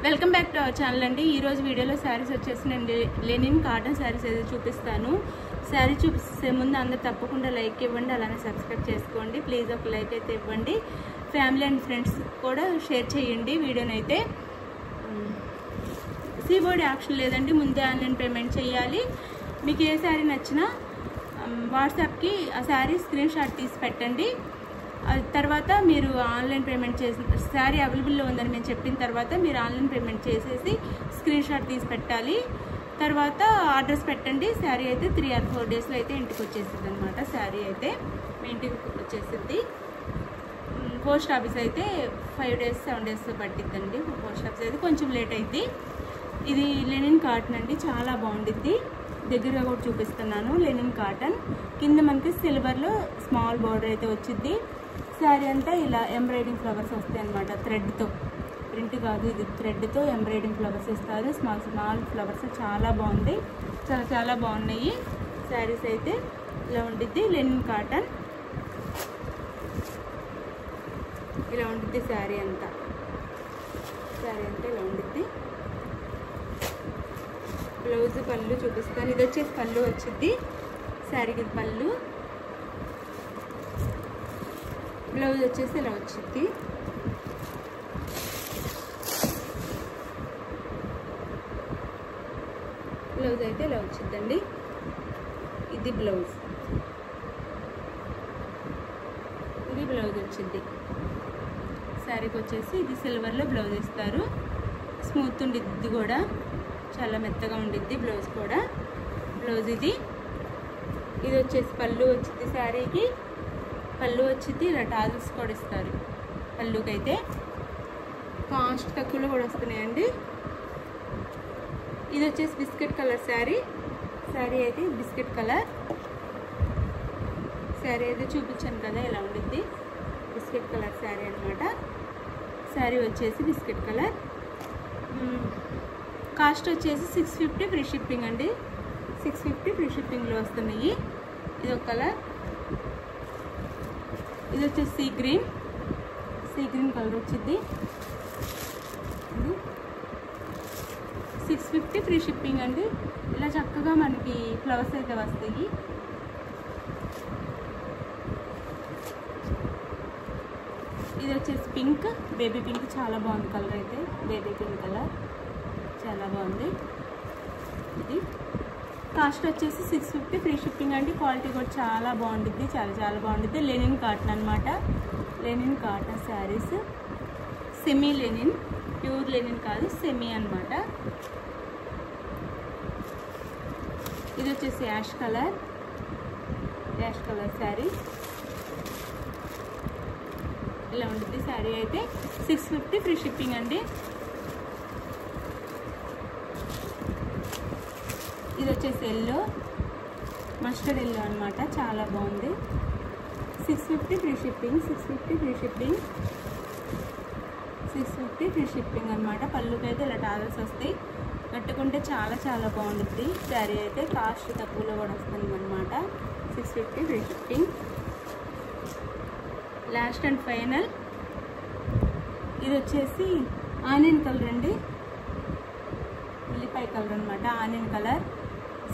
Welcome back to our channel అండి. ఈరోజు వీడియోలో శారీస్ వచ్చేసి నేను లెనిన్ కాటన్ శారీస్ అయితే చూపిస్తాను. శారీ చూపిస్తే ముందు అందరు తప్పకుండా లైక్ ఇవ్వండి, అలానే సబ్స్క్రైబ్ చేసుకోండి. ప్లీజ్ ఒక లైక్ అయితే ఇవ్వండి. ఫ్యామిలీ అండ్ ఫ్రెండ్స్ కూడా షేర్ చేయండి వీడియోని. అయితే సీబోర్డ్ ఆప్షన్ లేదండి, ముందే ఆన్లైన్ పేమెంట్ చేయాలి. మీకు ఏ శారీ నచ్చినా వాట్సాప్కి ఆ శారీ స్క్రీన్ షాట్ తీసి పెట్టండి. తర్వాత మీరు ఆన్లైన్ పేమెంట్ చేసి శారీ అవైలబుల్లో ఉందని మేము చెప్పిన తర్వాత మీరు ఆన్లైన్ పేమెంట్ చేసేసి స్క్రీన్ షాట్ తీసి పెట్టాలి. తర్వాత ఆర్డర్స్ పెట్టండి. శారీ అయితే 3 or 4 డేస్లో అయితే ఇంటికి వచ్చేస్తుంది అనమాట. శారీ అయితే మీ ఇంటికి వచ్చేస్తుంది. పోస్ట్ ఆఫీస్ అయితే 5 days 7 days పట్టిద్దండి. పోస్ట్ ఆఫీస్ అయితే కొంచెం లేట్ అయింది. ఇది లెనిన్ కాటన్ అండి, చాలా బాగుండిద్ది. దగ్గరగా కూడా చూపిస్తున్నాను. లెనిన్ కాటన్ కింద మనకి సిల్వర్లో స్మాల్ బార్డర్ అయితే వచ్చింది. శారీ అంతా ఇలా ఎంబ్రాయిడింగ్ ఫ్లవర్స్ వస్తాయి అన్నమాట. థ్రెడ్తో, ప్రింట్ కాదు, ఇది థ్రెడ్తో ఎంబ్రాయిడింగ్ ఫ్లవర్స్ ఇస్తారు. స్మాల్ స్మాల్ ఫ్లవర్స్ చాలా బాగుంది, చాలా బాగున్నాయి. శారీస్ అయితే ఇలా ఉండిద్ది. లెనిన్ కాటన్ ఇలా ఉండిద్ది. శారీ అంతా ఇలా ఉండిద్ది. బ్లౌజ్ పళ్ళు చూపిస్తాను. ఇది వచ్చేసి పళ్ళు వచ్చింది శారీకి. పళ్ళు బ్లౌజ్ వచ్చేసి ఇలా వచ్చింది. బ్లౌజ్ అయితే ఇలా వచ్చిందండి. ఇది బ్లౌజ్, ఇది బ్లౌజ్ వచ్చింది. శారీకి వచ్చేసి ఇది సిల్వర్లో బ్లౌజ్ ఇస్తారు. స్మూత్ ఉండిద్ది కూడా, చాలా మెత్తగా ఉండిద్ది బ్లౌజ్ కూడా. బ్లౌజ్ ఇది వచ్చేసి పళ్ళు వచ్చింది. శారీకి పళ్ళు వచ్చింది. ఇలా టాజల్స్ కూడా ఇస్తారు పళ్ళుకి. అయితే కాస్ట్ తక్కువలో కూడా వస్తున్నాయండి. ఇది వచ్చేసి బిస్కెట్ కలర్ శారీ అయితే బిస్కెట్ కలర్ శారీ అయితే చూపించాను కదా, ఇలా ఉండిద్ది. బిస్కెట్ కలర్ శారీ అనమాట. శారీ వచ్చేసి బిస్కెట్ కలర్. కాస్ట్ వచ్చేసి 650 ఫ్రీ షిప్పింగ్ అండి. 650 ఫ్రీ షిప్పింగ్లో వస్తున్నాయి. ఇది ఒక కలర్. ఇది వచ్చేసి సీ గ్రీన్ కలర్ వచ్చింది. ఇది 650 ఫ్రీ షిప్పింగ్ అండి. ఇలా చక్కగా మనకి ఫ్లవర్స్ అయితే వస్తాయి. ఇది వచ్చేసి పింక్, బేబీ పింక్, చాలా బాగుంది కలర్ అయితే. బేబీ పింక్ కలర్ చాలా బాగుంది. ఇది కాస్ట్ వచ్చేసి 650 ఫ్రీ షిప్పింగ్ అండి. క్వాలిటీ కూడా చాలా బాగుంటుంది, చాలా బాగుంటుంది. లెనిన్ కాటన్ అనమాట. Linen cotton saris, semi linen, pure linen కాదు, సెమీ అనమాట. ఇది వచ్చేసి యాష్ కలర్ శారీ ఇలా ఉంటుంది. శారీ అయితే 650 ఫ్రీ షిప్పింగ్ అండి. ఇది వచ్చేసి ఎల్లో, మస్టర్డ్ ఎల్లో అనమాట, చాలా బాగుంది. 650 ఫ్రీ షిప్పింగ్. 650 ఫ్రీ షిప్పింగ్ అనమాట. పళ్ళుకి అయితే ఇలా టాజల్స్ వస్తాయి. కట్టుకుంటే చాలా బాగుంటుంది శారీ అయితే. కాస్ట్ తక్కువలో కూడా వస్తుంది అనమాట. 650 free shipping. Last and final ఇది వచ్చేసి ఆనియన్ కలర్ అండి, ఉల్లిపాయ కలర్ అనమాట. Onion colour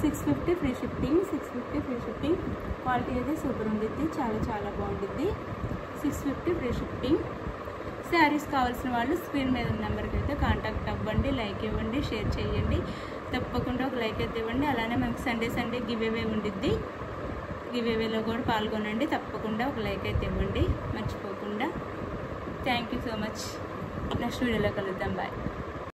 650 free shipping. Quality అయితే సూపర్ ఉండిద్ది, చాలా బాగుండిద్ది. 650 ఫ్రీ షిప్పింగ్. శారీస్ కావాల్సిన వాళ్ళు స్క్రీన్ మీద ఉన్న నెంబర్కి అయితే కాంటాక్ట్ అవ్వండి. లైక్ ఇవ్వండి, షేర్ చేయండి. తప్పకుండా ఒక లైక్ అయితే ఇవ్వండి. అలానే మనకి సండే గివ్ అవే ఉండిద్ది. గివ్ అవేలో కూడా పాల్గొనండి. తప్పకుండా ఒక లైక్ అయితే ఇవ్వండి మర్చిపోకుండా. Thank you so much. Next వీడియోలో కలుద్దాం. బాయ్.